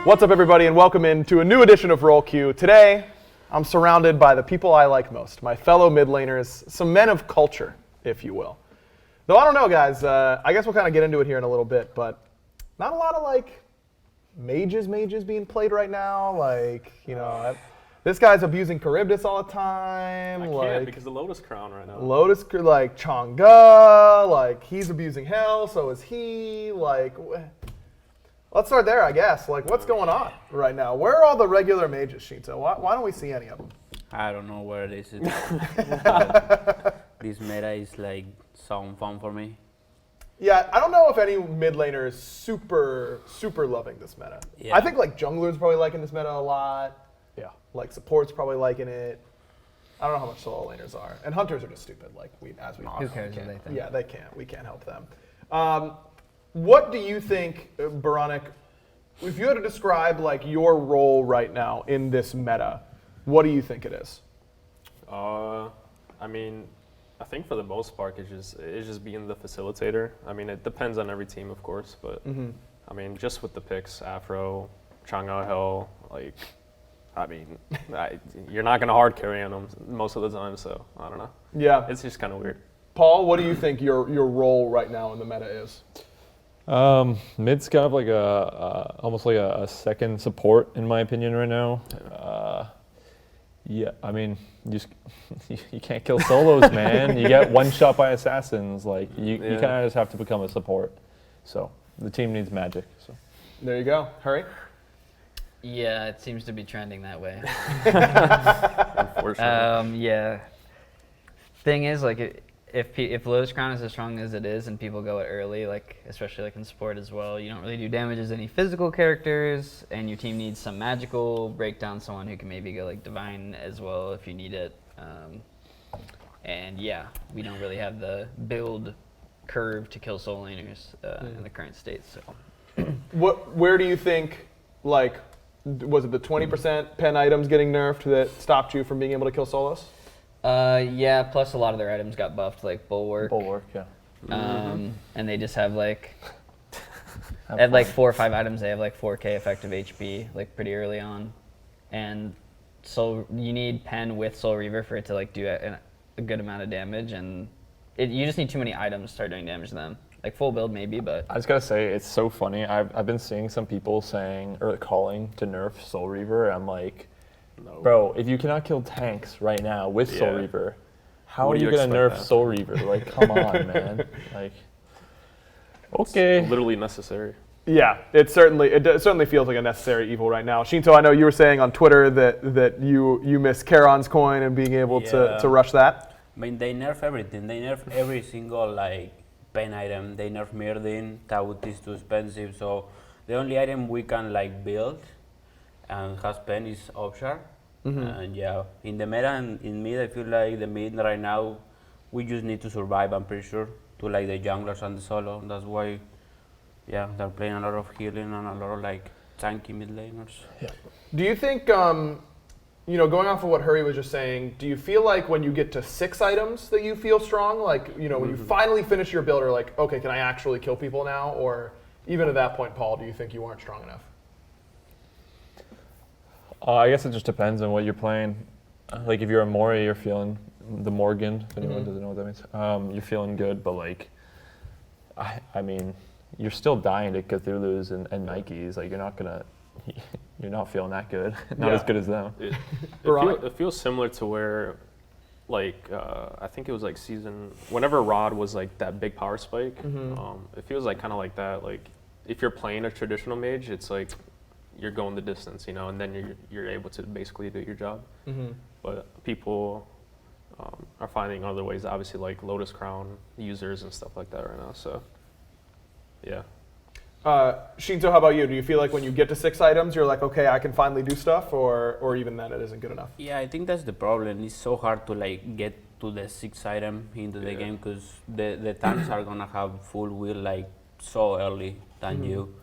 What's up, everybody, and welcome into a new edition of Roll Q. Today, I'm surrounded by the people I like most, my fellow mid laners, some men of culture, if you will. Though I don't know, guys, I guess we'll kind of get into it here in a little bit, but not a lot of, like, mages being played right now. Like, you know, this guy's abusing Charybdis all the time. I can't because of Lotus Crown right now. Like, Chang'e, like, he's abusing hell, so is he. Like, let's start there, I guess. Like, what's going on right now? Where are all the regular mages, Sheento? Why don't we see any of them? I don't know where it is. This meta is like some fun for me. Yeah, I don't know if any mid laner is super loving this meta. Yeah. I think like junglers probably liking this meta a lot. Yeah. Like support's probably liking it. I don't know how much solo laners are. And hunters are just stupid, like we Who cares what they think? Yeah, they can't. We can't help them. What do you think, Boronic, if you had to describe like your role right now in this meta, what do you think it is? I mean, I think for the most part, it's just being the facilitator. I mean, it depends on every team, of course, but I mean, just with the picks, Afro, Chang'e, Hell, like, I mean, you're not gonna hard carry on them most of the time, so I don't know. Yeah, it's just kind of weird. Paul, what do you think your role right now in the meta is? Mid's kind of like almost like a second support in my opinion right now. Yeah, I mean, you can't kill solos, man. You get one shot by assassins. Like you kind of just have to become a support. So the team needs magic. So there you go. Hurry. Yeah, it seems to be trending that way. Unfortunately. Yeah. Thing is, like, if Lotus Crown is as strong as it is and people go it early, like especially like in support as well, you don't really do damage as any physical characters, and your team needs some magical, break down someone who can maybe go like divine as well if you need it. And yeah, we don't really have the build curve to kill soul laners in the current state. So, where do you think, like, was it the 20% pen items getting nerfed that stopped you from being able to kill solos? Yeah, plus a lot of their items got buffed, like Bulwark. Yeah. And they just have like, at like 4 or 5 items, they have like 4k effective HP, like pretty early on. And so you need pen with Soul Reaver for it to like do a good amount of damage, and you just need too many items to start doing damage to them. Like full build maybe, but I just gotta say it's so funny. I've been seeing some people saying or calling to nerf Soul Reaver. And I'm like, no. Bro, if you cannot kill tanks right now with Soul Reaver, how are you gonna nerf Soul Reaver? Like, come on, man. Like, okay. It's literally necessary. Yeah, it certainly feels like a necessary evil right now. Sheento, I know you were saying on Twitter that you miss Charon's coin and being able to rush that. I mean, they nerf everything. They nerf every single like pen item. They nerf Myrdin. Taunt is too expensive, so the only item we can like build and has pen is Offshore. And yeah, in the meta and in mid, I feel like the mid right now, we just need to survive, I'm pretty sure, to like the junglers and the solo. That's why, yeah, they're playing a lot of healing and a lot of like tanky mid laners. Yeah. Do you think, you know, going off of what Hurry was just saying, do you feel like when you get to 6 items that you feel strong? Like, you know, when you finally finish your build, or like, okay, can I actually kill people now? Or even at that point, Paul, do you think you aren't strong enough? I guess it just depends on what you're playing. Like if you're a Mori, you're feeling the Morgan. If anyone doesn't know what that means, you're feeling good. But like, I mean, you're still dying to Cthulhu's and Nikes. Like you're not feeling that good. Not as good as them. It feels similar to where, like, I think it was like whenever Rod was like that big power spike. It feels like kind of like that. Like if you're playing a traditional mage, it's like you're going the distance, you know, and then you're able to basically do your job. But people are finding other ways, obviously, like Lotus Crown users and stuff like that right now. So, yeah. Sheento, how about you? Do you feel like when you get to 6 items, you're like, okay, I can finally do stuff, or even then it isn't good enough? Yeah, I think that's the problem. It's so hard to like get to the 6th item into the game because the tanks are gonna have full wheel like so early than you.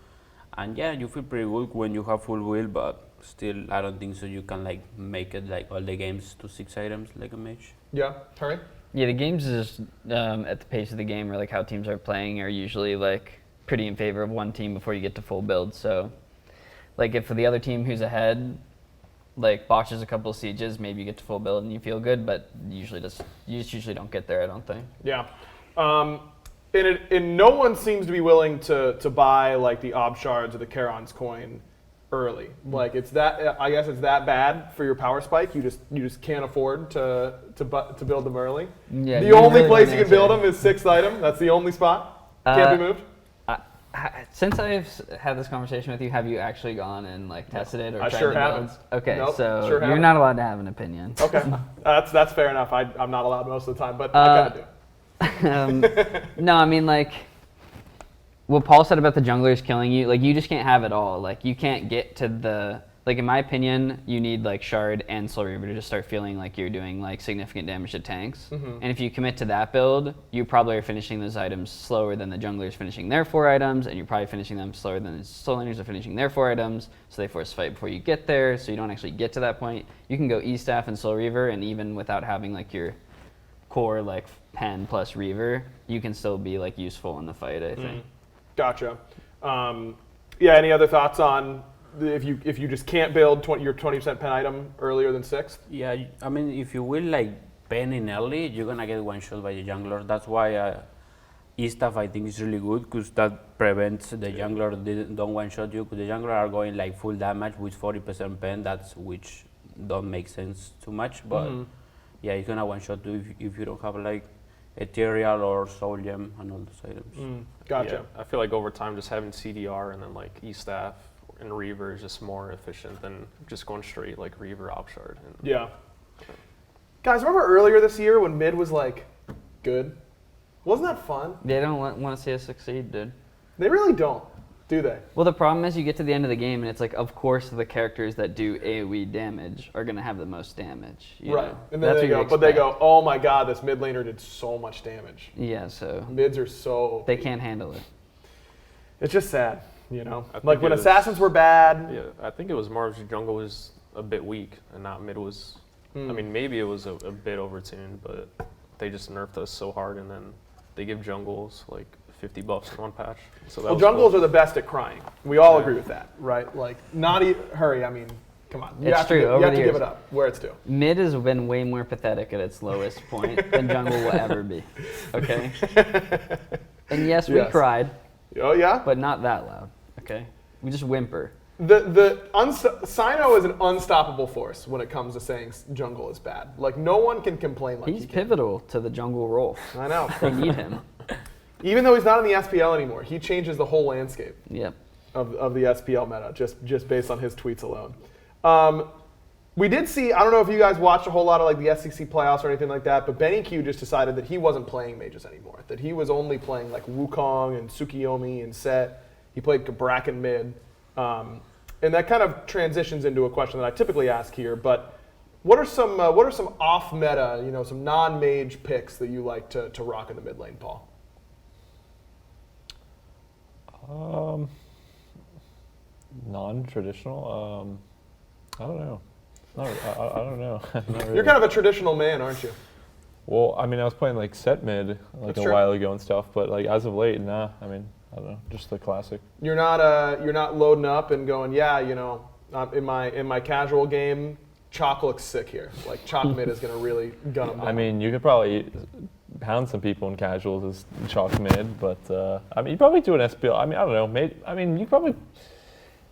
And yeah, you feel pretty good when you have full wheel, but still, I don't think so. You can like make it like all the games to 6 items like a mage. Yeah, Hurry? yeah, the games is at the pace of the game or like how teams are playing are usually like pretty in favor of one team before you get to full build. So like if the other team who's ahead like botches a couple of sieges, maybe you get to full build and you feel good, but you just usually don't get there, I don't think. Yeah. And no one seems to be willing to buy like the Ob Shards or the Charon's coin early. Like I guess it's that bad for your power spike. You just can't afford to build them early. Yeah, the only really place you don't can build answer. them is 6th item. That's the only spot. Can't be moved. Since I've had this conversation with you, have you actually gone and like tested it or I tried sure the haven't. builds? Okay, Nope, so sure you're haven't. not allowed to have an opinion. Okay, that's fair enough. I'm not allowed most of the time, but I kind of do. No, I mean like what Paul said about the junglers killing you, like you just can't have it all. Like you can't get to the, like in my opinion, you need like Shard and Soul Reaver to just start feeling like you're doing like significant damage to tanks. And if you commit to that build, you probably are finishing those items slower than the junglers finishing their 4 items, and you're probably finishing them slower than the soul laners are finishing their 4 items, so they force fight before you get there, so you don't actually get to that point. You can go E-Staff and Soul Reaver, and even without having like your core like Pen plus Reaver, you can still be like useful in the fight, I think. Gotcha. Yeah. Any other thoughts on if you just can't build your 20% pen item earlier than 6th? Yeah, I mean, if you will like pen in early, you're gonna get one shot by the jungler. That's why E-Staff I think is really good, because that prevents the jungler don't one shot you. Because the jungler are going like full damage with 40% pen. That's which don't make sense too much. But yeah, it's gonna one shot you if you don't have like Ethereal or Soul Gem and all those items. Gotcha. Yeah, I feel like over time, just having CDR and then like E-Staff and Reaver is just more efficient than just going straight like Reaver Opshard. Yeah. Guys, remember earlier this year when mid was like good? Wasn't that fun? They don't want to see us succeed, dude. They really don't, do they? Well, the problem is you get to the end of the game and it's like, of course, the characters that do AoE damage are going to have the most damage. You Right. know? And then That's they what you go, but they expect. go, oh my god, this mid laner did so much damage. Yeah, so Mids are so... they can't handle it. It's just sad, you know? I think Like when it is- assassins were bad. Yeah, I think it was more of the jungle was a bit weak and not mid was. I mean, maybe it was a bit overtuned, but they just nerfed us so hard, and then they give jungles like 50 buffs in one patch. So that Well, was jungles cool. are the best at crying. We all Yeah. agree with that, right? Like, not hurry, I mean, come on. You It's have true, to, you over have the to give years. it up where it's due. Mid has been way more pathetic at its lowest point than jungle will ever be. Okay? And yes, we Yes. cried, Oh, yeah? but not that loud. Okay? We just whimper. Sino is an unstoppable force when it comes to saying jungle is bad. Like, no one can complain like He's he can. pivotal to the jungle role. I know. They need him. Even though he's not in the SPL anymore, he changes the whole landscape Yep. of the SPL meta just based on his tweets alone. We did see, I don't know if you guys watched a whole lot of like the SEC playoffs or anything like that, but Benny Q just decided that he wasn't playing mages anymore, that he was only playing like Wukong and Tsukiyomi and Set. He played Bracken mid. And that kind of transitions into a question that I typically ask here, but what are some off meta, you know, some non-mage picks that you like to rock in the mid lane, Paul? Non-traditional. I don't know. I don't know. Not really. You're kind of a traditional man, aren't you? Well, I mean, I was playing like set mid like That's a true. while ago and stuff, but like as of late, nah. I mean, I don't know, just the classic. You're not loading up and going, yeah, you know, in my casual game, Chalk looks sick here. Like Chalk mid is gonna really gun him down. I mean, you could probably pound some people in casuals as chalk mid, but I mean, you probably do an SPL. I mean, I don't know. I mean, you probably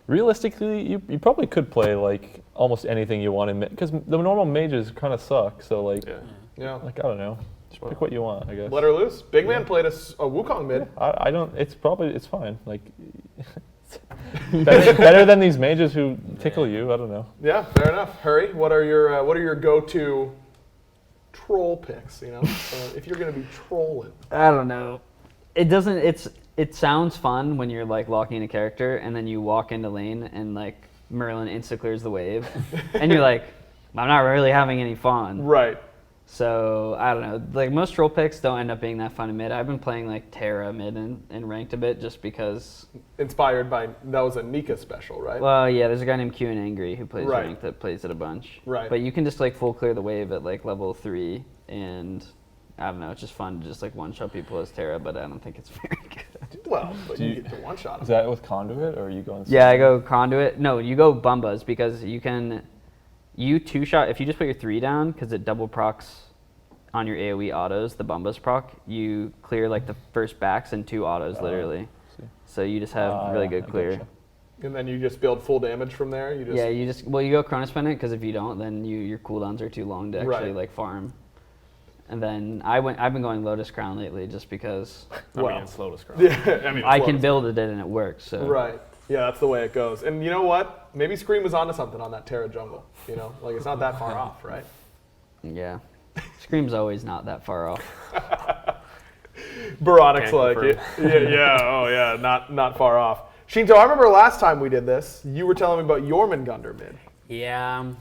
realistically, you probably could play like almost anything you want in mid, because the normal mages kind of suck. So like, yeah, like I don't know. Just pick what you want, I guess. let her loose. Big man played a Wukong mid. I don't. It's fine. Like better than these mages who tickle you. I don't know. Yeah, fair enough. Hurry. What are your go-to troll picks? You know, if you're gonna be trolling. I don't know. It sounds fun when you're like locking a character and then you walk into lane and like Merlin insta clears the wave and you're like, I'm not really having any fun. Right. So I don't know. Like most troll picks don't end up being that fun in mid. I've been playing like Terra mid and ranked a bit just because. Inspired by that was a Nika special, right? Well, yeah, there's a guy named Q and Angry who plays Right. ranked that plays it a bunch. Right. But you can just like full clear the wave at like level 3 and I don't know. It's just fun to just like one shot people as Terra, but I don't think it's very good. Well, but you you- get to one-shot Is them. that with conduit, or are you going? Yeah, I go conduit. No, you go bumbas because you two-shot, if you just put your 3 down, because it double procs on your AoE autos, the bumbas proc, you clear like the first backs and 2 autos literally. see. So you just have really good I clear. gotcha. And then you just build full damage from there? You just, Yeah, you go Chronos Pendant because if you don't, then your cooldowns are too long to actually Right. like farm. And then I've been going Lotus Crown lately just because I Well. mean, it's slow to scroll. Yeah, I mean, I it's can low. build it and it works. So Right. Yeah, that's the way it goes. And you know what? Maybe Scream was onto something on that Terra jungle. You know, like it's not that far off, right? yeah, Scream's always not that far off. Boronic's Can't like, oh yeah, not far off. Sheento, I remember last time we did this, you were telling me about Jormungandr mid. Yeah,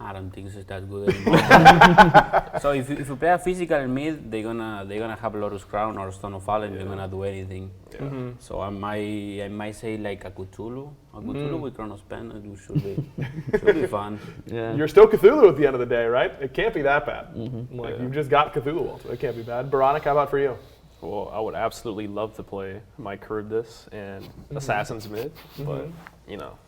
I don't think it's that good anymore. So if you play a physical mid, they're gonna have Lotus Crown or Stone of Fallen. They're gonna do anything. So I might say like a Cthulhu with Chronos Pen. It should be fun. Yeah. You're still Cthulhu at the end of the day, right? It can't be that bad. Like you just got Cthulhu ult. It can't be bad. Boronic, how about for you? Well, I would absolutely love to play my Charybdis and Assassin's mid, but you know.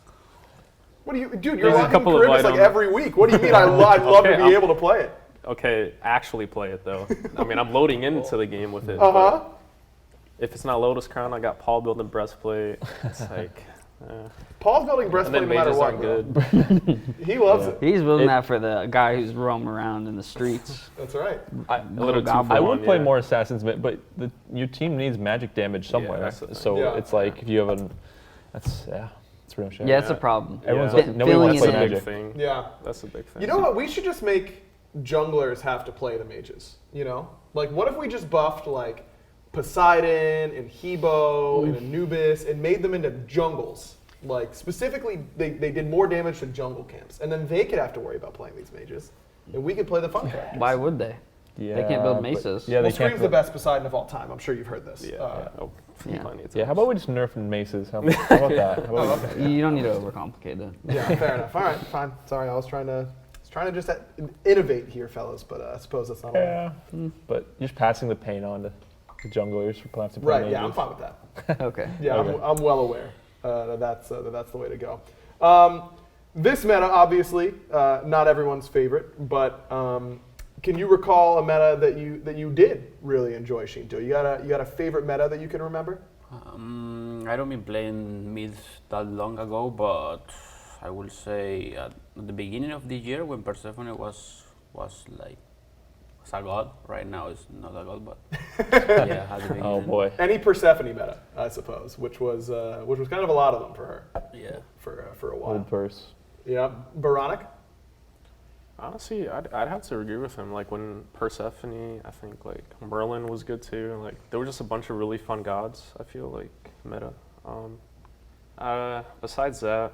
What do you, dude? You're There's a locking couple of Charybdis like items. every week. What do you mean? I'd love Okay, to be I'm- able to play it. Okay, actually play it though. I mean, I'm loading into the game with it. Uh huh. but If it's not Lotus Crown, I got Paul building breastplate. It's like, Paul's building and breastplate then no matter mages what. aren't Bro. good. He loves it. He's building that for the guy who's roaming around in the streets. That's right. A little too goblin. I full would on, play yeah. more Assassins, but your team needs magic damage somewhere. that's the thing. So Yeah. it's like if you have it's real shit. Yeah, it's a problem. Everyone's Yeah. like, nobody Filling wants to it play in. That's a magic. big thing. Yeah. That's a big thing. You know what? We should just make junglers have to play the mages. You know, like what if we just buffed like Poseidon and Hebo and Anubis and made them into jungles? Like specifically, they did more damage to jungle camps, and then they could have to worry about playing these mages, and we could play the fun characters. Why would they? Yeah, They can't build but- mesas. Yeah, Well, they can't. Scream's the best Poseidon of all time. I'm sure you've heard this. Yeah. Oh, Yeah. plenty of Yeah, how times. about we just nerf maces? How about that? How about we- You don't need to overcomplicate it. Yeah, fair enough. All right, fine. Sorry, I was trying to just innovate here, fellas, but I suppose that's not allowed. Yeah, but just passing the pain on to the junglers who have to play Right? Yeah, I'm mages. fine with that. Okay. Yeah, Okay. I'm well aware that that's the way to go. This meta, obviously, not everyone's favorite, but can you recall a meta that you did really enjoy, Sheento? You got a favorite meta that you can remember? I don't been playing mid that long ago, but I will say at the beginning of the year when Persephone was a god. Right now it's not a god, but yeah, at the beginning. Oh boy. Any Persephone meta, I suppose, which was kind of a lot of them for her Yeah. for a while. Old purse. Yeah, Boronic. Honestly, I'd have to agree with him. Like when Persephone, I think like Merlin was good too. Like there were just a bunch of really fun gods. I feel like meta. Besides that,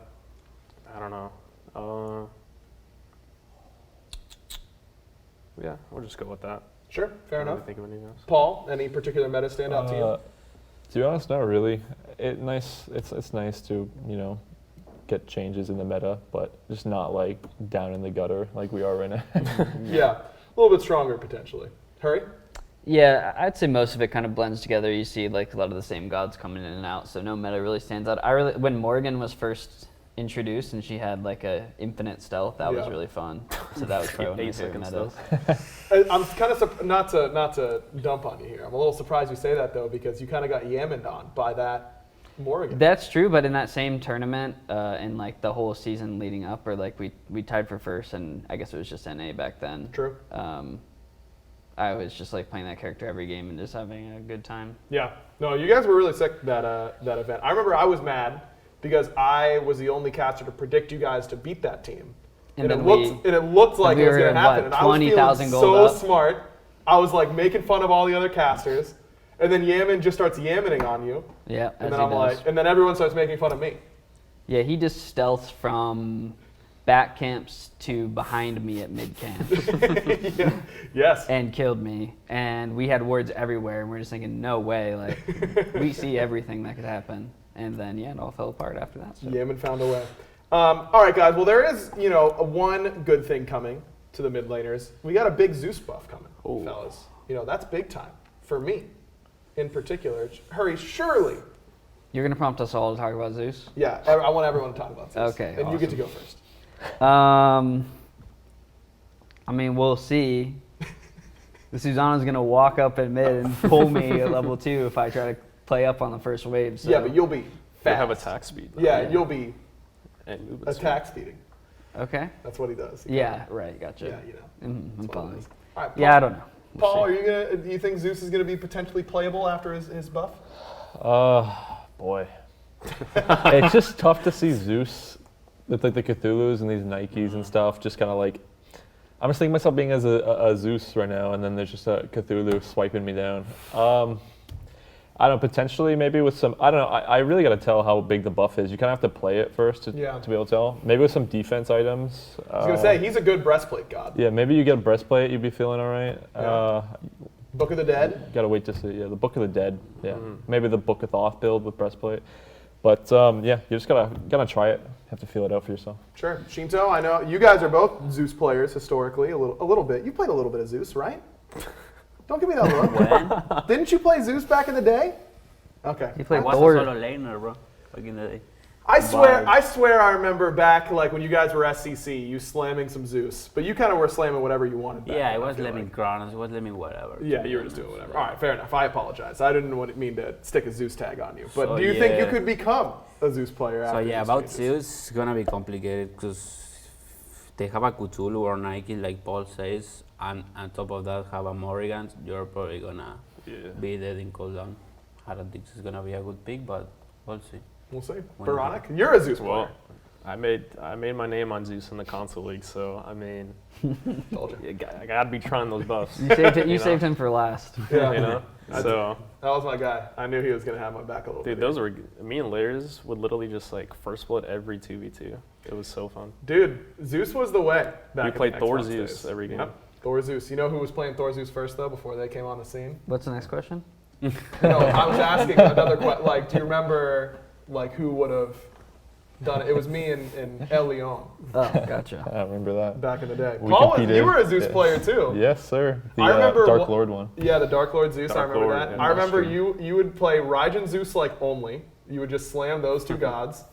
I don't know. Yeah, we'll just go with that. Sure, fair I don't enough. really think of anything else. Paul, any particular meta stand out to you? To be honest, not really. It's nice to get changes in the meta, but just not like down in the gutter like we are right now. Yeah, a little bit stronger potentially. Hurry. Yeah, I'd say most of it kind of blends together. You see like a lot of the same gods coming in and out, so no meta really stands out. When Morgan was first introduced and she had like a infinite stealth, that was Yeah. really fun. So that was probably one of my 8 favorite seconds metas. I'm kind of not to dump on you here. I'm a little surprised you say that though, because you kind of got yammed on by that Morgan. That's true, but in that same tournament, in like the whole season leading up, or like we tied for first, and I guess it was just NA back then. True. I was just like playing that character every game and just having a good time. Yeah. No, you guys were really sick that event. I remember I was mad because I was the only caster to predict you guys to beat that team. And then it looked like we it was were going to at, happen. what, And I was 20,000 feeling gold so up? smart. I was like making fun of all the other casters. And then Yaman just starts yamming on you. Yeah, And as then he I'm does. like, and then everyone starts making fun of me. Yeah, he just stealths from back camps to behind me at mid camp Yeah. Yes. and killed me. And we had wards everywhere, and we're just thinking, no way, like we see everything that could happen. And then yeah, it all fell apart after that. So. Yaman found a way. All right, guys. Well, there is, one good thing coming to the mid laners. We got a big Zeus buff coming, fellas. That's big time for me. in particular. Hurry, surely. You're gonna prompt us all to talk about Zeus. Yeah, I want everyone to talk about Zeus. Okay, And you get to go first. I mean, we'll see. The Susanna's gonna walk up at mid and pull me at level 2 if I try to play up on the first wave. So. Yeah, but you'll be fast. They have attack speed. Yeah, you'll be And movement attack speeding. Okay. That's what he does. Yeah, right. Gotcha. Yeah, you know. I'm That's what it following. is. All right, Paul, Yeah, I don't know. We'll Paul, see. do you think Zeus is gonna be potentially playable after his buff? Boy. It's just tough to see Zeus with like the Cthulhu's and these Nikes and stuff. Just kind of like, I'm just thinking myself being as a Zeus right now, and then there's just a Cthulhu swiping me down. I don't know, potentially maybe with some, I don't know, I really got to tell how big the buff is. You kind of have to play it first to be able to tell. Maybe with some defense items. I was going to say, he's a good breastplate god. Yeah, maybe you get a breastplate, you'd be feeling all right. Yeah. Book of the Dead? Got to wait to see, yeah, the Book of the Dead. Yeah, maybe the Book of Thoth build with breastplate. But yeah, you just gotta try it. Have to feel it out for yourself. Sure. Sheento, I know you guys are both Zeus players historically, a little bit. You played a little bit of Zeus, right? Don't give me that look. When? Didn't you play Zeus back in the day? Okay. He played I was a Thor. solo laner, bro, back in the day. I swear I remember back like when you guys were SCC, you slamming some Zeus. But you kind of were slamming whatever you wanted back Yeah, then, I was feel letting like. Kronos, I was letting whatever. Yeah, you were just doing whatever. All right, fair enough. I apologize. I didn't mean to stick a Zeus tag on you. But So, do you think you yeah. could become a Zeus player So after yeah, these about changes? Zeus, it's gonna be complicated because they have a Cthulhu or Nike, like Paul says, and on top of that have a Morrigan. You're probably gonna be dead in cooldown. Heretics is gonna be a good pick, but we'll see. We'll see. When Boronic, you're a Zeus player. Well, I made my name on Zeus in the console league, so I mean, Told you. I gotta be trying those buffs. You saved it. You You know? saved him for last. Yeah. You know, so That was my guy. I knew he was going to have my back a little dude, bit. those were me and Layers would literally just like first blood every 2v2. It was so fun. Dude, Zeus was the way back We in played the Thor Xbox Zeus days. every game. Yep. Thor Zeus. You know who was playing Thor Zeus first, though, before they came on the scene? What's the next question? No, I was asking another question. Like, do you remember, like, who would have done it? It was me and El Leon Oh, gotcha. I remember that. back in the day. We Paul, competed. you were a Zeus Yeah. player, too. Yes, sir. The I remember Dark what- Lord one. Yeah, the Dark Lord Zeus, I Dark remember Lord, that. yeah, I remember that's you would play Raijin Zeus like only. You would just slam those two gods.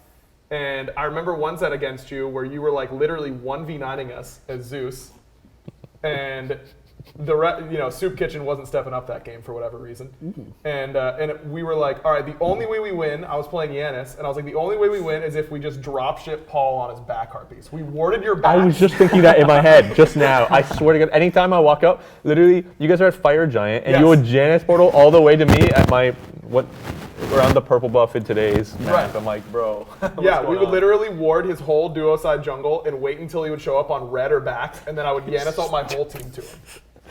And I remember one set against you where you were like literally 1v9ing us as Zeus. And Soup Kitchen wasn't stepping up that game for whatever reason. And we were like, all right, the only way we win, I was playing Yanis, and I was like, the only way we win is if we just drop ship Paul on his back harpies. We warded your back. I was just thinking that in my head just now. I swear to God, anytime I walk up, literally, you guys are at Fire Giant, and you Yes. would Janus portal all the way to me at around the purple buff in today's map. Right. I'm like, bro. Yeah, we would literally ward his whole duo side jungle and wait until he would show up on red or back, and then I would Yanis out my whole team to him.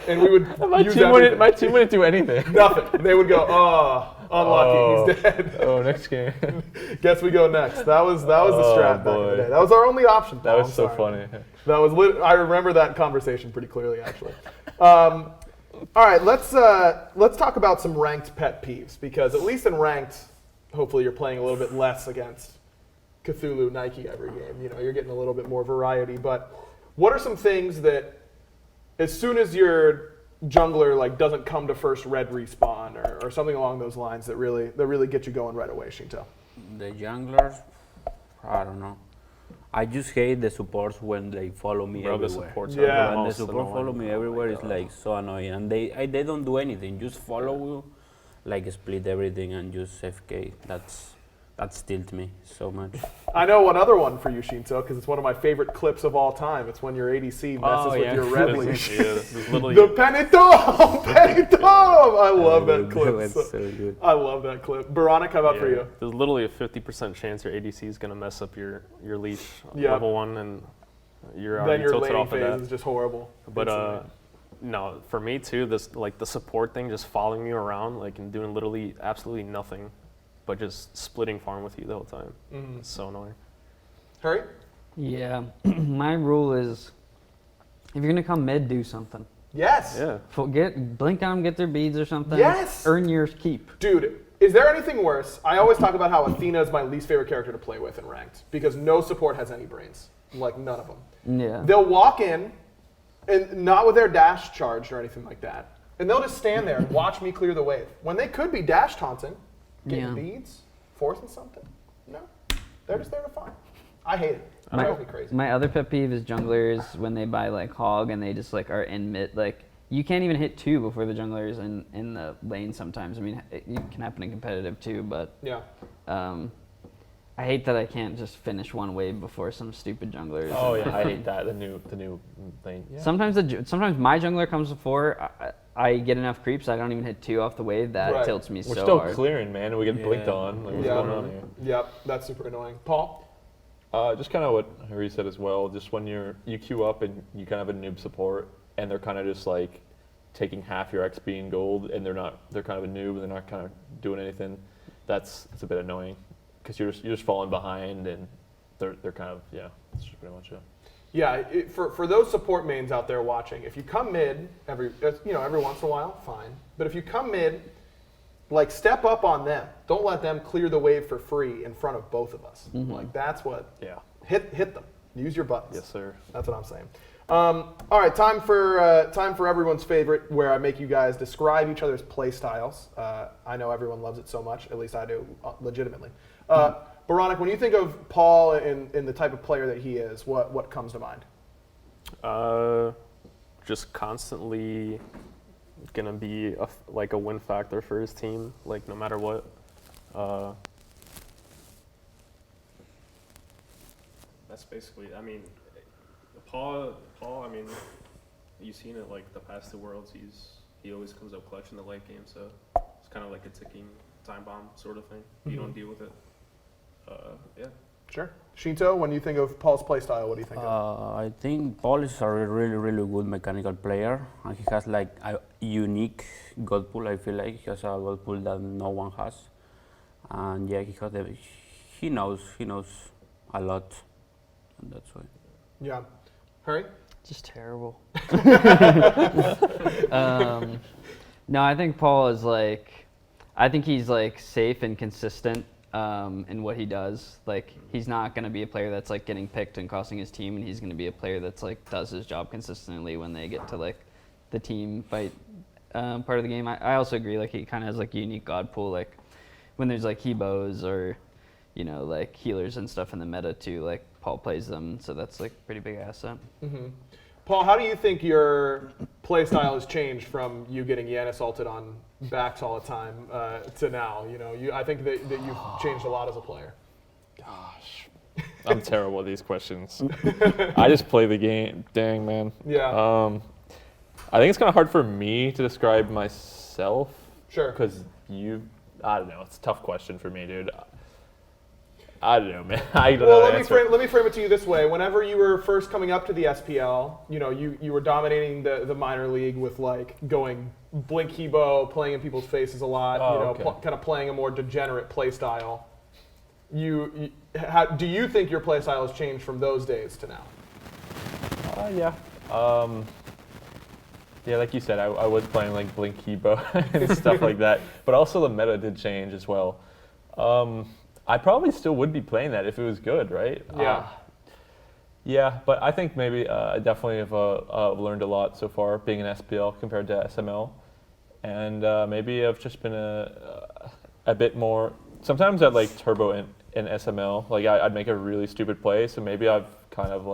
And we would use everything. my team wouldn't do anything. Nothing. They would go, oh, unlucky, he's dead. Oh, next game. Guess we go next. That was the strat back in the boy. day. That was our only option. That Paul, was I'm so sorry. funny. That was I remember that conversation pretty clearly, actually. All right, let's talk about some ranked pet peeves, because at least in ranked, hopefully you're playing a little bit less against Cthulhu Nike every game. You know, you're getting a little bit more variety. But what are some things that, as soon as your jungler like doesn't come to first red respawn or something along those lines, that really get you going right away, Sheento? The junglers, I don't know. I just hate the supports when they follow me Bro, the everywhere. supports Yeah. are the When the most support annoying. follow me everywhere, it's like so annoying, and they don't do anything. Just follow you, like split everything and just FK. That's tilt me so much. I know one other one for you, Sheento, because it's one of my favorite clips of all time. It's when your ADC messes with your red leash. Yeah, this is literally The Penitome! Penitome! I love that clip. That's so good. I love that clip. Boronic, how about for you? There's literally a 50% chance your ADC is gonna mess up your leash Yeah. level 1, and you're Then already your tilted laning off of phase that. is just horrible. But It's, no, for me too, this like the support thing, just following you around, like and doing literally absolutely nothing, but just splitting farm with you the whole time. It's so annoying. Hurry? Yeah, my rule is, if you're gonna come mid, do something. Yes. Yeah. Blink on them, get their beads or something. Yes! Earn your keep. Dude, is there anything worse? I always talk about how Athena is my least favorite character to play with in ranked, because no support has any brains. Like, none of them. Yeah. They'll walk in, and not with their dash charged or anything like that, and they'll just stand there and watch me clear the wave when they could be dash taunting, getting beads, forcing something. No, they're just there to farm. I hate it. It drives me crazy. My other pet peeve is junglers when they buy like hog and they just like are in mid. Like you can't even hit 2 before the jungler is in the lane sometimes. I mean, it can happen in competitive too, but Yeah. I hate that I can't just finish one wave before some stupid junglers. Oh yeah, I hate that. The new thing. Yeah. Sometimes my jungler comes before I get enough creeps. I don't even hit 2 off the wave. That tilts me We're so still hard. clearing, man, and we get blinked on. Like, what's going on here? Yep, that's super annoying. Paul? Just kind of what Harry said as well. Just when you queue up and you kind of have a noob support, and they're kind of just like taking half your XP in gold, and they're kind of a noob, and they're not kind of doing anything. It's a bit annoying because you're just falling behind, and they're kind of That's just pretty much it. Yeah, for those support mains out there watching, if you come mid every once in a while, fine. But if you come mid, like step up on them. Don't let them clear the wave for free in front of both of us. Like that's what. Yeah. Hit them. Use your buttons. Yes, sir. That's what I'm saying. All right, time for everyone's favorite, where I make you guys describe each other's play styles. I know everyone loves it so much. At least I do, legitimately. Boronic, when you think of Paul and the type of player that he is, what comes to mind? Just constantly gonna be a win factor for his team, like no matter what. That's basically. I mean, Paul. I mean, you've seen it like the past 2 worlds. He always comes up clutch in the late game, so it's kind of like a ticking time bomb sort of thing. You don't deal with it. Yeah. Sure. Sheento, when you think of Paul's play style, what do you think of? I think Paul is a really, really good mechanical player, and he has like a unique gold pool. I feel like he has a gold pool that no one has, and yeah, he knows a lot, and that's why. Yeah. Hurry? Just terrible. No, I think Paul is I think he's safe and consistent in what he does. Like he's not going to be a player that's getting picked and costing his team, and he's going to be a player that's does his job consistently when they get to the team fight part of the game. I also agree he kind of has a unique god pool. When there's Hebos or healers and stuff in the meta too. Paul plays them, so that's pretty big asset. Mm-hmm. Paul, how do you think your play style has changed from you getting Yanis ulted on backs all the time to now? I think that you've changed a lot as a player. Gosh, I'm terrible at these questions. I just play the game. Dang, man. Yeah. I think it's kind of hard for me to describe myself. Sure. Because I don't know. It's a tough question for me, dude. I don't know, man. I don't know. Let me frame it to you this way. Whenever you were first coming up to the SPL, you were dominating the minor league with going blink Hebo, playing in people's faces a lot, kind of playing a more degenerate play style. Do you think your play style has changed from those days to now? Yeah. Yeah, like you said, I was playing blink Hebo and stuff like that. But also the meta did change as well. I probably still would be playing that if it was good, right? Yeah. Yeah, but I think maybe I definitely have learned a lot so far being an SPL compared to SML. And maybe I've just been a bit more... Sometimes I'd turbo in SML. I'd make a really stupid play, so maybe I've kind of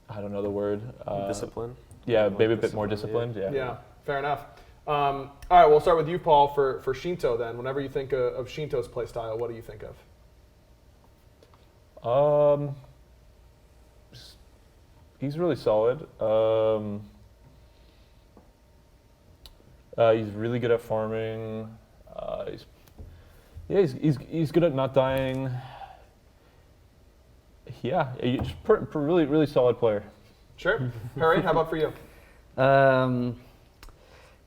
I don't know the word. Discipline? Yeah, maybe a bit more disciplined, yeah. Yeah, fair enough. All right, we'll start with you, Paul, for Sheento then. Whenever you think of Sheento's play style, what do you think of? He's really solid. He's really good at farming. He's good at not dying. Yeah, he's really, really solid player. Sure. Harry, how about for you?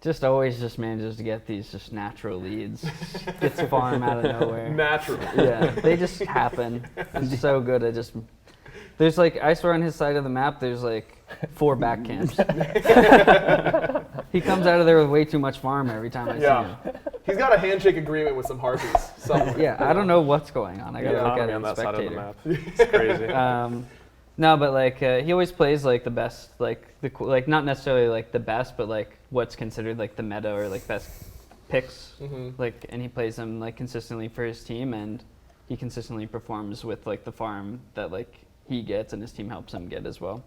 Just always manages to get these natural leads. Gets a farm out of nowhere. Natural. Yeah, they just happen. He's so good at there's I swear on his side of the map, there's 4 back camps. He comes out of there with way too much farm every time I see him. He's got a handshake agreement with some harpies somewhere. Yeah, I don't know what's going on. I gotta look at it on on that side of the Spectator. map. It's crazy. No, but like he always plays like the best, like not necessarily like the best, but like what's considered like the meta or like best picks. Like, and he plays them like consistently for his team, and he consistently performs with like the farm that like he gets, and his team helps him get as well.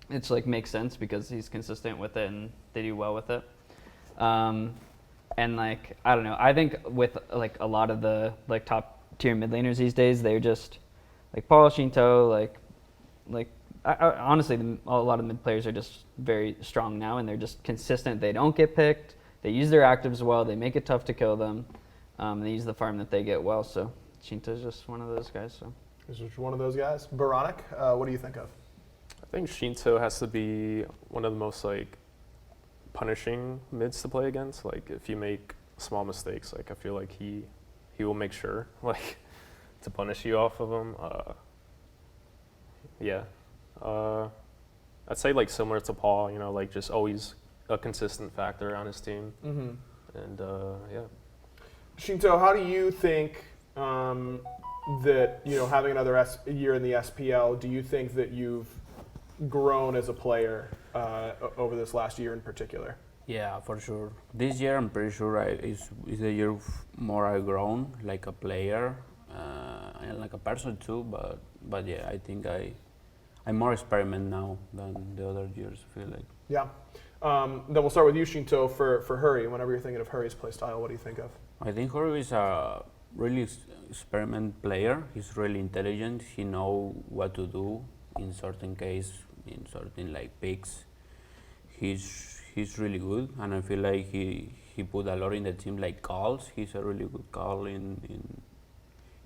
It's like makes sense because he's consistent with it, and they do well with it. And like I don't know, I think with like a lot of the like top tier mid laners these days, they're just like Paul, Sheento, honestly, a lot of mid players are just very strong now, and they're just consistent. They don't get picked. They use their actives well. They make it tough to kill them. They use the farm that they get well. So Sheento's just one of those guys. So Is just one of those guys. Boronic, what do you think of? I think Sheento has to be one of the most like punishing mids to play against. Like if you make small mistakes, like I feel like he will make sure like to punish you off of them. Yeah. I'd say like similar to Paul, you know, like just always a consistent factor on his team. And yeah. Sheento, how do you think that, you know, having another year in the SPL, do you think that you've grown as a player over this last year in particular? Yeah, for sure. This year, I'm pretty sure is the year more I've grown, like a player, and like a person too. But yeah, I think I'm more experiment now than the other years. I feel like. Yeah. Then we'll start with you, Sheento, for Hurry. Whenever you're thinking of Hurry's playstyle, what do you think of? I think Hurry is a really experiment player. He's really intelligent. He knows what to do in certain case, in certain like picks. He's really good, and I feel like he put a lot in the team, like calls. He's a really good call in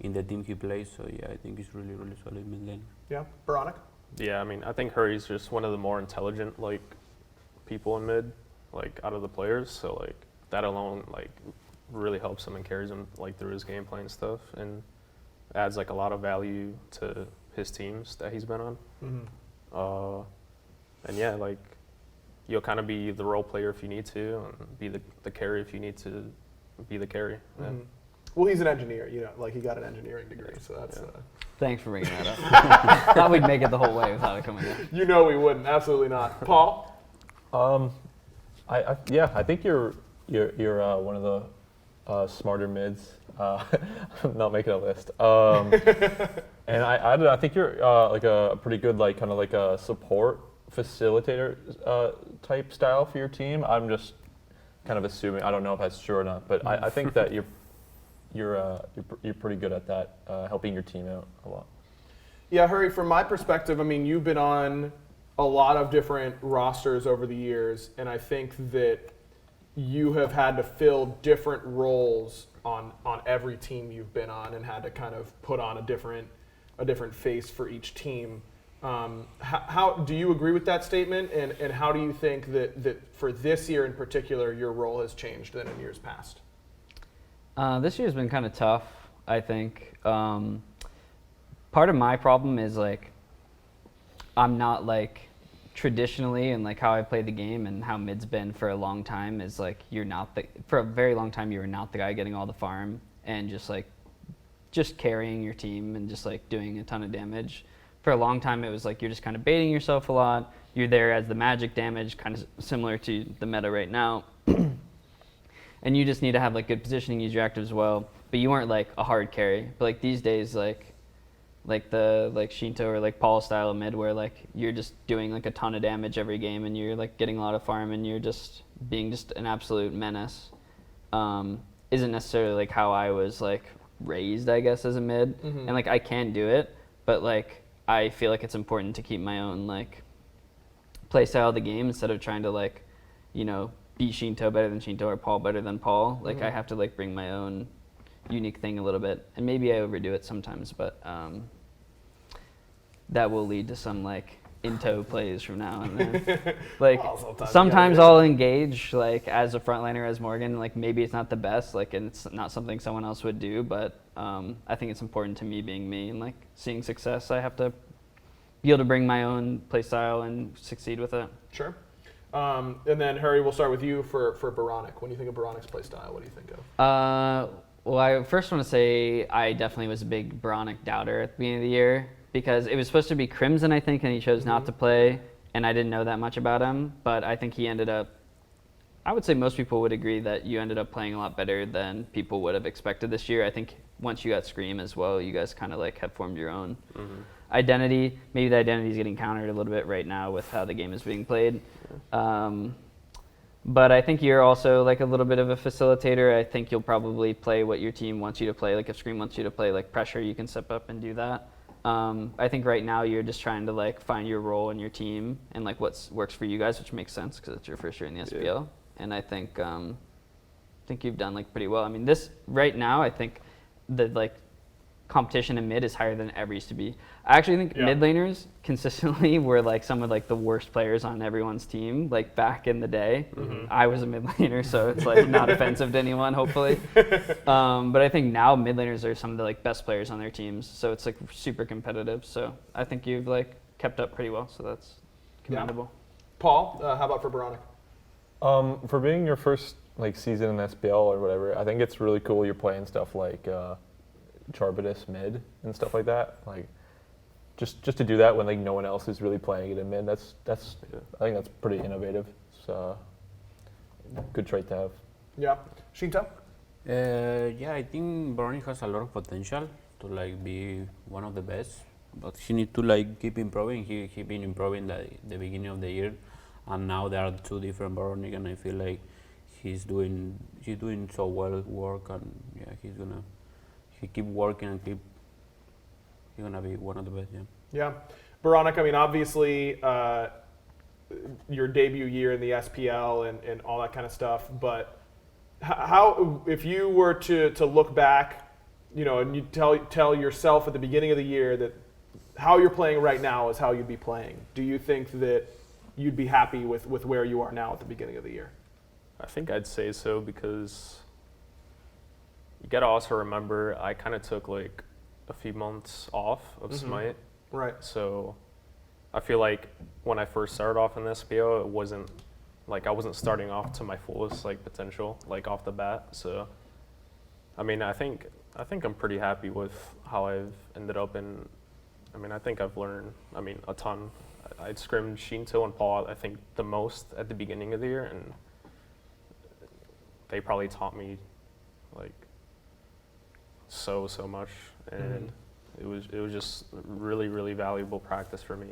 the team he plays. So yeah, I think he's really solid mid lane. Yeah, Boronic? Yeah, I mean, I think Hurry's just one of the more intelligent like people in mid, like out of the players. So like that alone like really helps him and carries him like through his gameplay and stuff, and adds like a lot of value to his teams that he's been on. And yeah, like you'll kind of be the role player if you need to, and be the carry if you need to be the carry. Yeah. Well, he's an engineer, you know, like he got an engineering degree, so that's. Thanks for bringing that up. Thought we'd make it the whole way without it coming up. You know we wouldn't, absolutely not. Paul? I think you're one of the smarter mids. I'm not making a list. And I don't know, I think you're like a pretty good like kind of like a support facilitator type style for your team. I'm just kind of assuming. I don't know if that's true or not, but I think that you're pretty good at that, helping your team out a lot. Yeah, Hurry, from my perspective, I mean, you've been on a lot of different rosters over the years, and I think that you have had to fill different roles on every team you've been on, and had to kind of put on a different face for each team. How do you agree with that statement, and how do you think that for this year in particular, your role has changed than in years past? This year's been kind of tough, I think. Part of my problem is like I'm not like traditionally, and like how I play the game and how mid's been for a long time is like for a very long time you were not the guy getting all the farm and just carrying your team and just like doing a ton of damage. For a long time it was like you're just kind of baiting yourself a lot. You're there as the magic damage, kind of similar to the meta right now. And you just need to have like good positioning, use your actives well, but you weren't like a hard carry. But like these days, like the Sheento or like Paul style mid, where like you're just doing like a ton of damage every game, and you're like getting a lot of farm, and you're just being just an absolute menace. Isn't necessarily like how I was like raised, I guess, as a mid, and like I can do it, but like I feel like it's important to keep my own like play style of the game instead of trying to like, you know, be Sheento better than Sheento or Paul better than Paul. Like I have to like bring my own unique thing a little bit, and maybe I overdo it sometimes, but that will lead to some like into plays from now and then. Like sometimes I'll engage like as a frontliner as Morgan, like maybe it's not the best, like, and it's not something someone else would do, but I think it's important to me being me and like seeing success. I have to be able to bring my own play style and succeed with it. Sure. And then Hurry, we'll start with you for Boronic. When you think of Boronic's play style, what do you think of? Well, I first want to say I definitely was a big Boronic doubter at the beginning of the year. because it was supposed to be Crimson, I think, and he chose not to play, and I didn't know that much about him, but I think he ended up, I would say most people would agree that you ended up playing a lot better than people would have expected this year. I think once you got Scream as well, you guys kind of like have formed your own identity. Maybe the identity is getting countered a little bit right now with how the game is being played. But I think you're also like a little bit of a facilitator. I think you'll probably play what your team wants you to play. Like if Scream wants you to play like pressure, you can step up and do that. I think right now you're just trying to like find your role in your team and like what works for you guys, which makes sense because it's your first year in the SPL. Yeah. And I think you've done like pretty well. I mean, this right now, I think the like competition in mid is higher than it ever used to be. I actually think mid laners consistently were like some of like the worst players on everyone's team. Like back in the day, I was a mid laner, so it's like not offensive to anyone, hopefully. But I think now mid laners are some of the like best players on their teams, so it's like super competitive. So I think you've like kept up pretty well, so that's commendable. Paul, how about for Boronic? For being your first like season in SPL or whatever, I think it's really cool you're playing stuff like Charbidus mid and stuff like that. Like just to do that when like no one else is really playing it in mid. That's I think that's pretty innovative. It's a good trait to have. Yeah, Sheento. Yeah, I think Boronic has a lot of potential to like be one of the best, but he need to like keep improving. He been improving like the beginning of the year, and now there are two different Boronic, and I feel like he's doing so well work, and yeah, he keep working and he's gonna be one of the best. Yeah, Boronic. I mean, obviously, your debut year in the SPL and all that kind of stuff. But how, if you were to look back, you know, and you tell yourself at the beginning of the year that how you're playing right now is how you'd be playing, do you think that you'd be happy with where you are now at the beginning of the year? I think I'd say so because you gotta also remember I kind of took like a few months off of Smite. Right. So I feel like when I first started off in the SPO, it wasn't like I wasn't starting off to my fullest like potential like off the bat. So I mean, I think I'm pretty happy with how I've ended up in. I mean, I think I've learned, I mean, a ton. I'd scrimmed Sheento and Paul, I think, the most at the beginning of the year, and they probably taught me like so much, and it was just really, really valuable practice for me,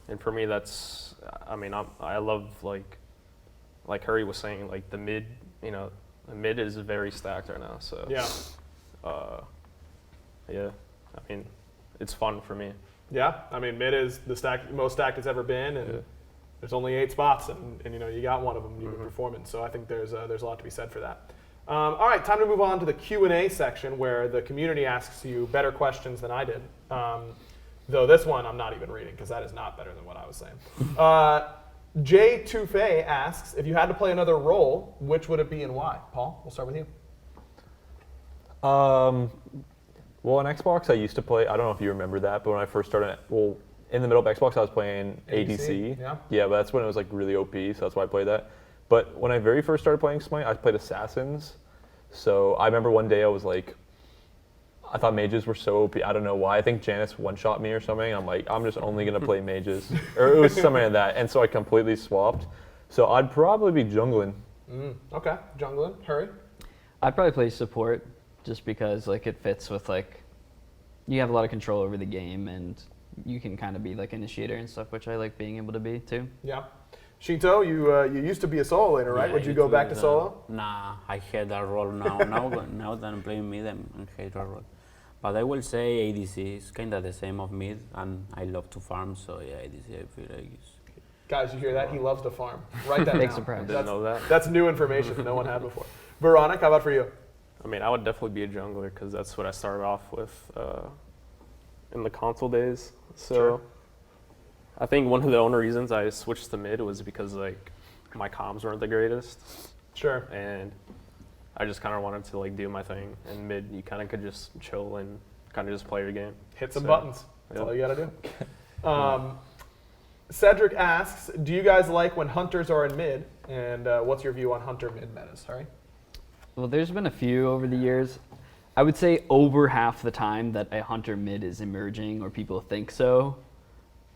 and for me that's, I mean, I love like Hurry was saying, like the mid, you know, the mid is very stacked right now, so yeah, I mean, it's fun for me. Yeah, I mean, mid is the most stacked it's ever been, and there's only 8 spots, and you know, you got one of them, you've been performing. So I think there's a lot to be said for that. All right, time to move on to the Q&A section where the community asks you better questions than I did. Though this one I'm not even reading because that is not better than what I was saying. Jay Touffet asks, if you had to play another role, which would it be and why? Paul, we'll start with you. Well, on Xbox, I used to play, I don't know if you remember that, but when I first started, well, in the middle of Xbox, I was playing ADC. Yeah, but that's when it was like really OP, so that's why I played that. But when I very first started playing Smite, I played Assassins. So I remember one day I was like, I thought mages were so OP. I don't know why. I think Janice one-shot me or something. I'm like, I'm just only going to play mages. Or it was something like that. And so I completely swapped. So I'd probably be jungling. Okay, jungling. Hurry. I'd probably play support just because like it fits with like, you have a lot of control over the game and you can kind of be like initiator and stuff, which I like being able to be too. Yeah. Sheento, you used to be a solo laner, right? Yeah, Would you go back to solo? Nah, I hate that role now. now that I'm playing mid, I hate that role. But I will say ADC is kind of the same of mid, and I love to farm, so yeah, ADC I feel like it's... Guys, you hear that? He loves to farm. Write that Big down. surprise. Didn't know that. That's new information that no one had before. Boronic, how about for you? I mean, I would definitely be a jungler because that's what I started off with in the console days. So Sure. I think one of the only reasons I switched to mid was because like my comms weren't the greatest, Sure. and I just kind of wanted to like do my thing. And mid, you kind of could just chill and kind of just play your game. Hit some So, buttons. That's yeah. all you got to do. Cedric asks, do you guys like when hunters are in mid? And what's your view on hunter mid metas? Sorry. Well, there's been a few over the years. I would say over half the time that a hunter mid is emerging or people think so,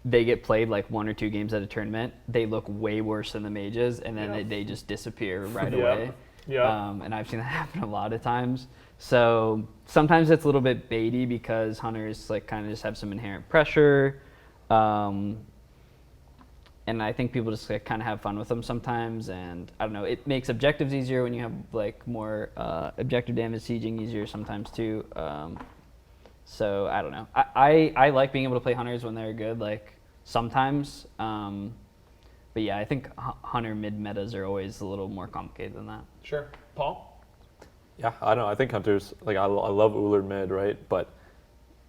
they get played like 1 or 2 games at a tournament. They look way worse than the mages, and then they just disappear right away. Yeah. And I've seen that happen a lot of times. So sometimes it's a little bit baity because hunters like kind of just have some inherent pressure. And I think people just like, kind of have fun with them sometimes. And I don't know, it makes objectives easier when you have like more objective damage sieging easier sometimes too. So I don't know. I like being able to play hunters when they're good, like sometimes. But yeah, I think hunter mid metas are always a little more complicated than that. Sure. Paul? Yeah, I don't know. I think hunters, like I love Uller mid, right? But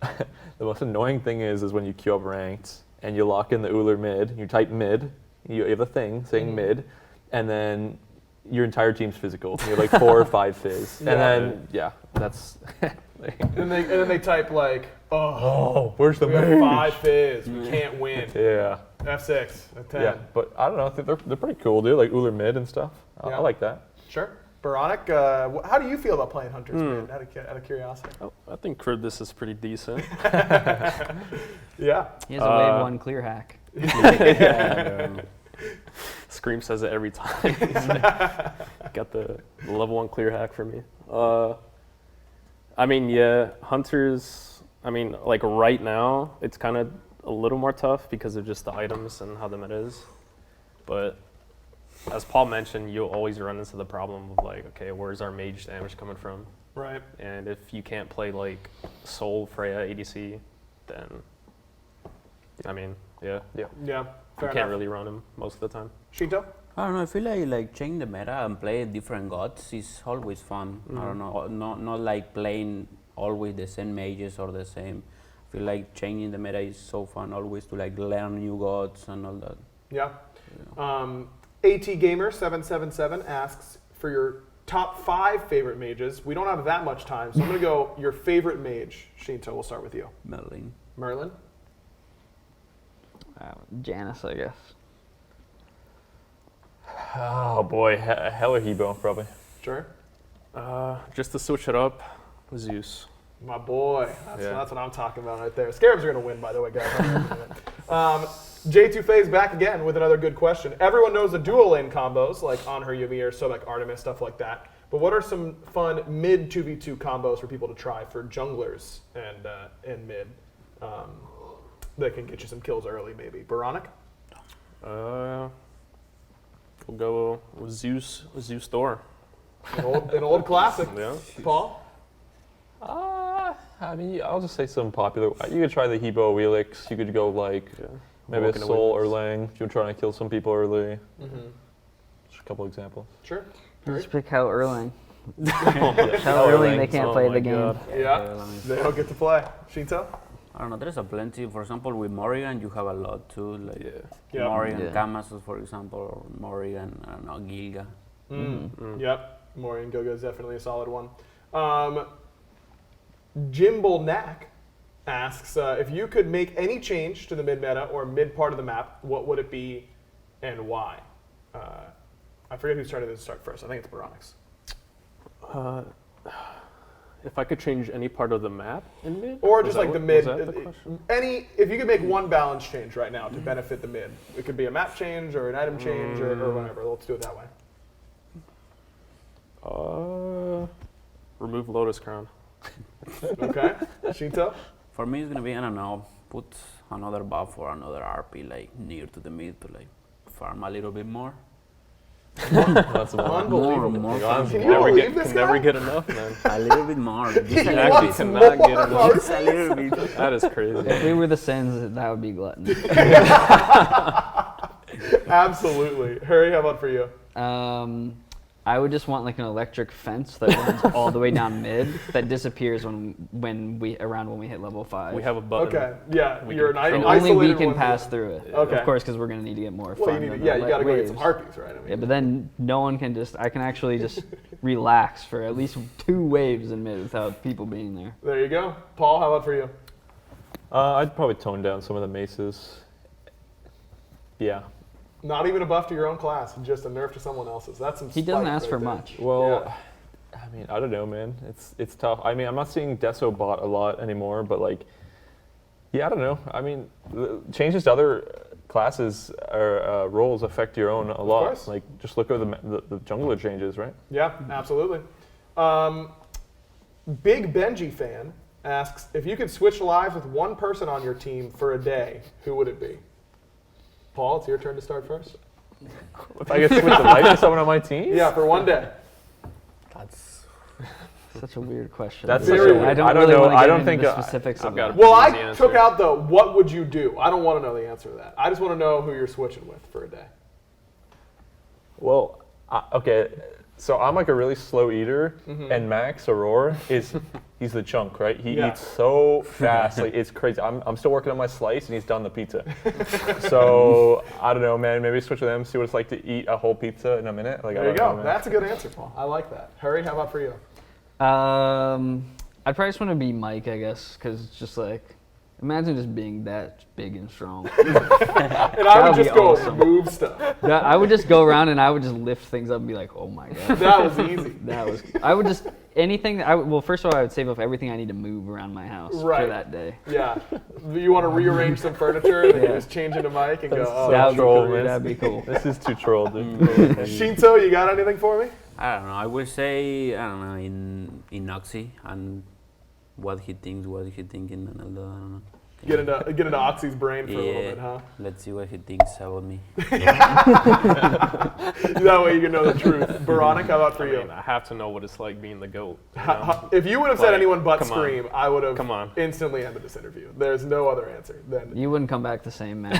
the most annoying thing is when you queue up ranked and you lock in the Uller mid, you type mid, you have a thing saying mid, and then your entire team's physical. You have like 4 or 5 fizz. And then, that's... And then they type like, oh, where's the we have mage? 5 fizz, we can't win. Yeah. F6, F10. Yeah, but I don't know. I think they're pretty cool, dude. Like Uller mid and stuff. Yeah. I like that. Sure. Boronic, how do you feel about playing hunters mid, out of curiosity? Oh, I think Cribdus is pretty decent. Yeah. He has a wave 1 clear hack. Scream says it every time. He's like, got the level 1 clear hack for me. I mean, yeah, hunters, I mean, like right now, it's kind of a little more tough because of just the items and how the meta is. But as Paul mentioned, you'll always run into the problem of like, okay, where's our mage damage coming from? Right. And if you can't play like Soul, Freya, ADC, then, I mean, yeah, Yeah. you Fair can't enough. really run him most of the time. Sheento? I don't know. I feel like changing the meta and playing different gods is always fun. I don't know. Not like playing always the same mages or the same. I feel like changing the meta is so fun. Always to like learn new gods and all that. Yeah. AT Gamer 777 asks for your top 5 favorite mages. We don't have that much time, so I'm gonna go your favorite mage. Sheento, we'll start with you. Merlin. Merlin? Janice, I guess. Oh boy, Hell or Hebo, probably. Sure. Just to switch it up, Zeus. My boy. That's Yeah. what I'm talking about right there. Scarabs are gonna win, by the way, guys. J2 Phase back again with another good question. Everyone knows the dual lane combos, like Anhur, Ymir, Sobek, Artemis, stuff like that. But what are some fun mid 2v2 combos for people to try for junglers and mid that can get you some kills early, maybe? Boronic? We'll go with Zeus Thor. An old classic. Yeah. Paul? I mean, I'll just say some popular. You could try the Hebo Wheelix. You could go like maybe a Walking Soul Wheelix. Erlang. If you're trying to kill some people early. Mm-hmm. Just a couple examples. Sure. Let's pick Hell Erlang. Hell Hell Erlang, they can't Oh play my the game. God. Yeah. They don't get to play. Shinto? I don't know. There's a plenty. For example, with Morrigan, you have a lot too. Like Yeah. Morrigan, Yeah. Kamasus, for example, or Morrigan, I don't know, Gilga. Yep. Morian Goga is definitely a solid one. Jimble Knack asks, if you could make any change to the mid meta or mid part of the map, what would it be and why? I forget who started this start first. I think it's Boronics. If I could change any part of the map in mid? Or Was just that like the what- mid. Was that the question? If you could make one balance change right now to benefit the mid, it could be a map change or an item change or whatever. Let's do it that way. Remove Lotus Crown. Okay. Shinto? For me, it's gonna be, I don't know, put another buff or another RP like near to the mid to like farm a little bit more. That's one. Unbelievable. More Can farm. Can you Never believe get, this can guy? never get enough, man. A little bit more. Just He a little Actually, wants cannot more get enough. RPs. Just a little bit. That is crazy. If we were the Sins, that would be gluttony. Absolutely. Hurry, how about for you? I would just want like an electric fence that runs all the way down mid that disappears when we hit level 5. We have a button. Okay. Yeah, We you're an can an control- Only we isolated can one. pass through it. Okay. Of course, because we're gonna need to get more Well, fun. you than need, yeah, the you gotta go get waves. some harpies, right? I mean, Yeah, but then no one can I can actually just relax for at least 2 waves in mid without people being there. there you go. Paul, how about for you? I'd probably tone down some of the maces. Yeah. Not even a buff to your own class, just a nerf to someone else's. That's some He doesn't spite ask right for there. much. Well, mean, I don't know, man. It's tough. I mean, I'm not seeing Deso bot a lot anymore, but like, yeah, I don't know. I mean, changes to other classes or roles affect your own a lot. course. Like, just look at the jungler changes, right? Yeah, absolutely. Big Benji fan asks, if you could switch lives with one person on your team for a day, who would it be? Paul, it's your turn to start first. If I could switch the life to someone on my team? Yeah, for one day. That's Such a weird question. That's such a weird- I don't I don't really know. want to I get don't into think the I- specifics I've of got that. a Well, easy I answer. took out the what would you do. I don't want to know the answer to that. I just want to know who you're switching with for a day. Well, okay. So I'm like a really slow eater, and Max Aurora he's the chunk, right? He Yeah. eats so fast, like it's crazy. I'm still working on my slice, and he's done the pizza. So I don't know, man. Maybe switch with him, see what it's like to eat a whole pizza in a minute. Like, I There you don't go. know, man. That's a good answer, Paul. I like that. Hurry, how about for you? I'd probably just want to be Mike, I guess, because it's just like, imagine just being that big and strong. And I would That would just be go awesome. move stuff. I would just go around and I would just lift things up and be like, oh my god. That was easy. I would just, anything, well, first of all, I would save up everything I need to move around my house Right. for that day. Yeah. You want to rearrange some furniture and then you Yeah. just change into Mike and go, That's oh, so that would be troll, cool. man. That'd be cool. This is too troll, dude. Sheento, you got anything for me? I don't know. I would say I don't know in Noxy and what he thinking and all that. I don't know. Get into Oxy's brain for a little Yeah. bit, huh? Let's see what he thinks about me. That way you can know the truth. Boronic, how about for I you? mean, I have to know what it's like being the GOAT. you Ha- know? ha- If you would have said Like, anyone but come on. Scream, I would have Come on. instantly ended this interview. There's no other answer. Then You wouldn't come back the same, man.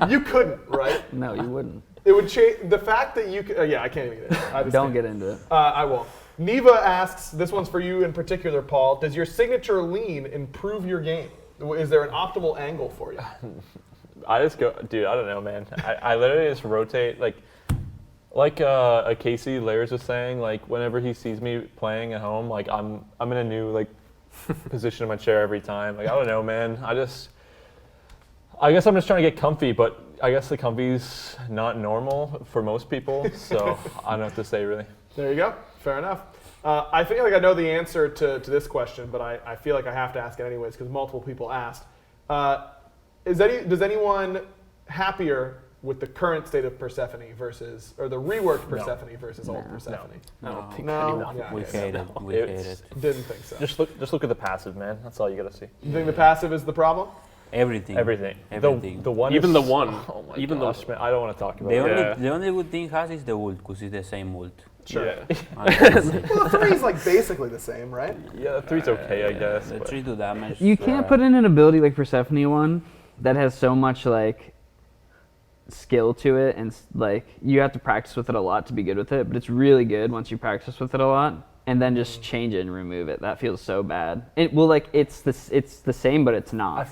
you couldn't, right? No, you wouldn't. It would change the fact that you could. Yeah, I can't even. I just Don't can't. get into it. I won't. Neva asks, this one's for you in particular, Paul. Does your signature lean improve your game? Is there an optimal angle for you? I just go, dude. I don't know, man. I literally just rotate like a Casey Layers was saying. Like whenever he sees me playing at home, like I'm in a new like position in my chair every time. Like I don't know, man. I guess I'm just trying to get comfy, but I guess the comfy's not normal for most people. So I don't know what to say really. There you go. Fair enough. I feel like I know the answer to this question, but I feel like I have to ask it anyways because multiple people asked. Does anyone happier with the current state of Persephone versus, or the reworked Persephone versus old Persephone? I don't think No. anyone. Yeah, We okay. hate it. We It's- hate it. Didn't think so. Just look at the passive, man. That's all you gotta see. You think the passive is the problem? Everything. Everything. Everything. The one. Even is- the one. Oh my Even gosh, man. I don't want to talk about The it. only Yeah. the only good thing has is the ult because it's the same ult. Sure. Yeah. And that's it. Well, the 3 is like basically the same, right? Yeah, the 3's okay, I guess. The but- 3 to damage. You can't put in an ability like Persephone one that has so much like skill to it, and like you have to practice with it a lot to be good with it. But it's really good once you practice with it a lot, and then just change it and remove it. That feels so bad. It's the same, but it's not.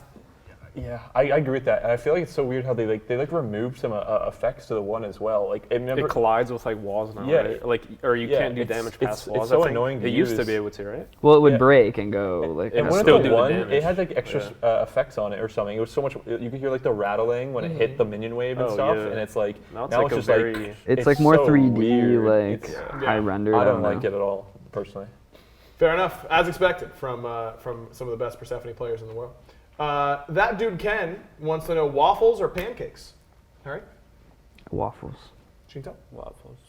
Yeah, I agree with that. And I feel like it's so weird how they remove some effects to the one as well. Like it never. It collides with like walls now, Yeah. right? Like, or you Yeah, can't do it's- damage it's- past it's walls. so I think. annoying to It used to use. be able to, right? Well, it would Yeah. break and go like. And It when still it do the one, damage. it had like extra effects on it or something. It was so much. You could hear like the rattling when it hit the minion wave and Oh, stuff, yeah. and it's like Now it's like a just very- It's like more so 3D, weird. like It's- high rendered. I don't know. like it at all, personally. Fair enough, as expected from some of the best Persephone players in the world. That dude Ken wants to know waffles or pancakes. All right, Waffles. Sheento? Waffles.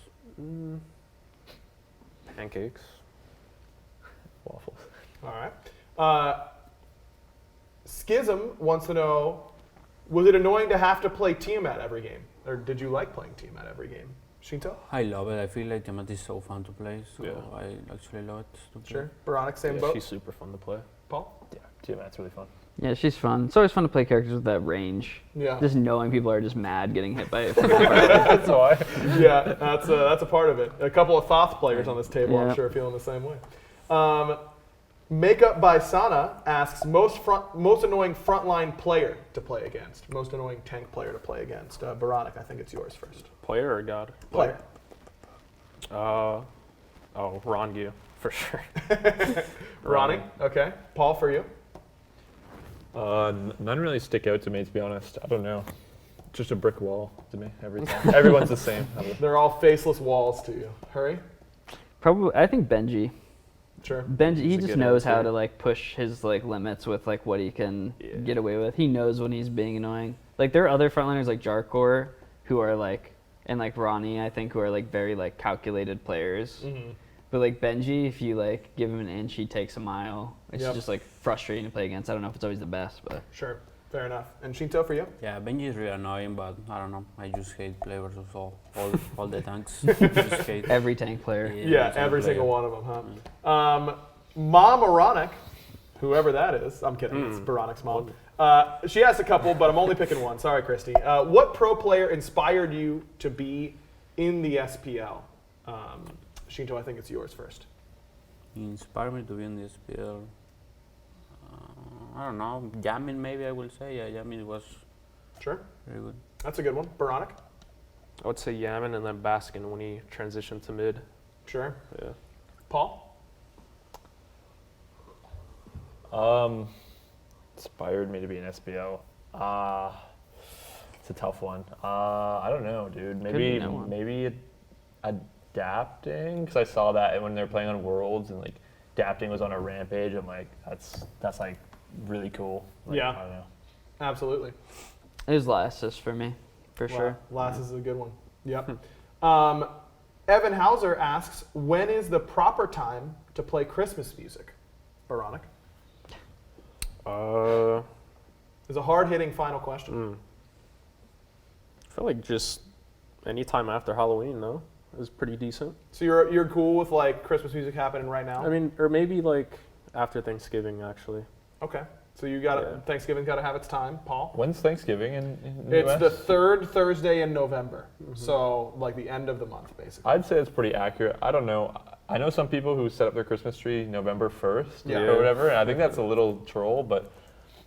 Pancakes. Waffles. All right. Schism wants to know, was it annoying to have to play Tiamat every game? Or did you like playing Tiamat every game? Sheento? I love it. I feel like Tiamat is so fun to play. So Yeah. I actually love it to play. Sure. Boronic, same Yeah, boat? she's super fun to play. Paul? Yeah, Tiamat's really fun. Yeah, she's fun. It's always fun to play characters with that range. Yeah. Just knowing people are just mad getting hit by it. That's why. Yeah, that's a part of it. A couple of Thoth players on this table, I'm Yeah. sure, are feeling the same way. Makeup by Sana asks, most annoying frontline player to play against. Most annoying tank player to play against. Boronic, I think it's yours first. Player or god? Player. Rongu, for sure. Ronnie, okay. Paul, for you? None really stick out to me, to be honest. I don't know. Just a brick wall to me every time. Everyone's the same. They're all faceless walls to you. Hurry? Probably, I think Benji. Sure. Benji, he He's a just good knows how answer. to like push his like limits with like what he can Yeah. get away with. He knows when he's being annoying. Like there are other frontliners like Jarkor who are like, and like Ronnie, I think, who are like very like calculated players. Mm-hmm. But like Benji, if you like give him an inch, he takes a mile. It's Yep. just like frustrating to play against. I don't know if it's always the best, but Sure. Fair enough. And Sheento, for you? Yeah, Benji is really annoying, but I don't know. I just hate players of all the tanks. Just hate. every tank player. Yeah, every single one of them, huh? Mom Boronic, whoever that is. I'm kidding. It's Boronic's mom. She has a couple, but I'm only picking one. Sorry, Christy. What pro player inspired you to be in the SPL? Sheento, I think it's yours first. He inspired me to be in this SPL. I don't know. Yamin, maybe I will say. Yeah, Yamin was Sure. very good. That's a good one. Boronic? I would say Yamin and then Baskin when he transitioned to mid. Sure. Yeah. Paul? Inspired me to be an SPL. It's a tough one. I don't know, dude. be no one. Maybe adapting, because I saw that when they were playing on Worlds and like adapting was on a rampage. I'm like, that's like really cool. Like, Yeah. I don't know. Absolutely. It was last assist for me, for sure. Last is a good one. Yep. Evan Hauser asks, when is the proper time to play Christmas music? Boronic? It's a hard-hitting final question. I feel like just any time after Halloween, no, is pretty decent. So you're cool with like Christmas music happening right now? I mean, or maybe like after Thanksgiving, actually. Okay. So you got Yeah. Thanksgiving's got to have its time, Paul. When's Thanksgiving in the It's US? the third Thursday in November, so like the end of the month, basically. I'd say it's pretty accurate. I don't know. I know some people who set up their Christmas tree November 1st Yeah. or whatever, and I think that's a little troll, but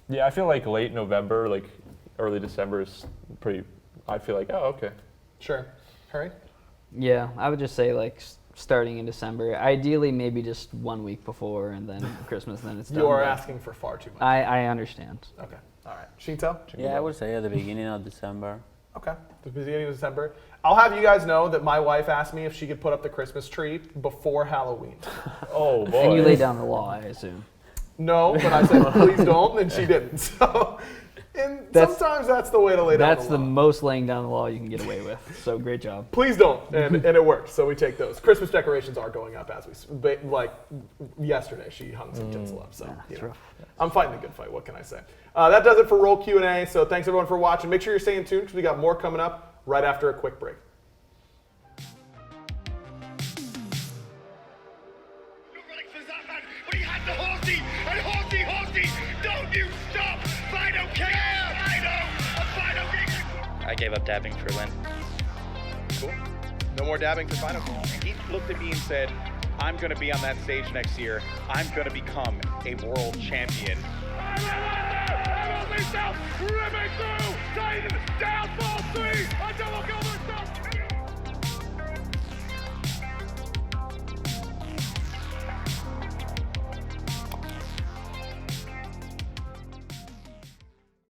yeah, I feel like late November, like early December is pretty, I feel like, oh, okay. Sure. Harry? Yeah, I would just say like starting in December. Ideally, maybe just 1 week before and then Christmas, then it's done. You are but asking for far too much. I understand. Okay. All right. Sheento? Yeah, I would say at the beginning of December. Okay. The beginning of December. I'll have you guys know that my wife asked me if she could put up the Christmas tree before Halloween. Oh, boy. And you lay down the law, I assume. No, but I said please don't, and she didn't. So, and sometimes that's the way to lay down That's the the law. most laying down the law you can get away with. So great job. Please don't, and it worked. So we take those. Christmas decorations are going up as like yesterday. She hung some tinsel up. So It's you know. rough. I'm fighting a good fight. What can I say? That does it for Roll Q&A. So thanks everyone for watching. Make sure you're staying tuned because we got more coming up right after a quick break. Running for Zapman, but he had the horsey, and horsey, don't you stop! Fido care! I gave up dabbing for Lent. Cool. No more dabbing for Fido. He looked at me and said, I'm going to be on that stage next year. I'm going to become a world champion. Ripping through! Titans down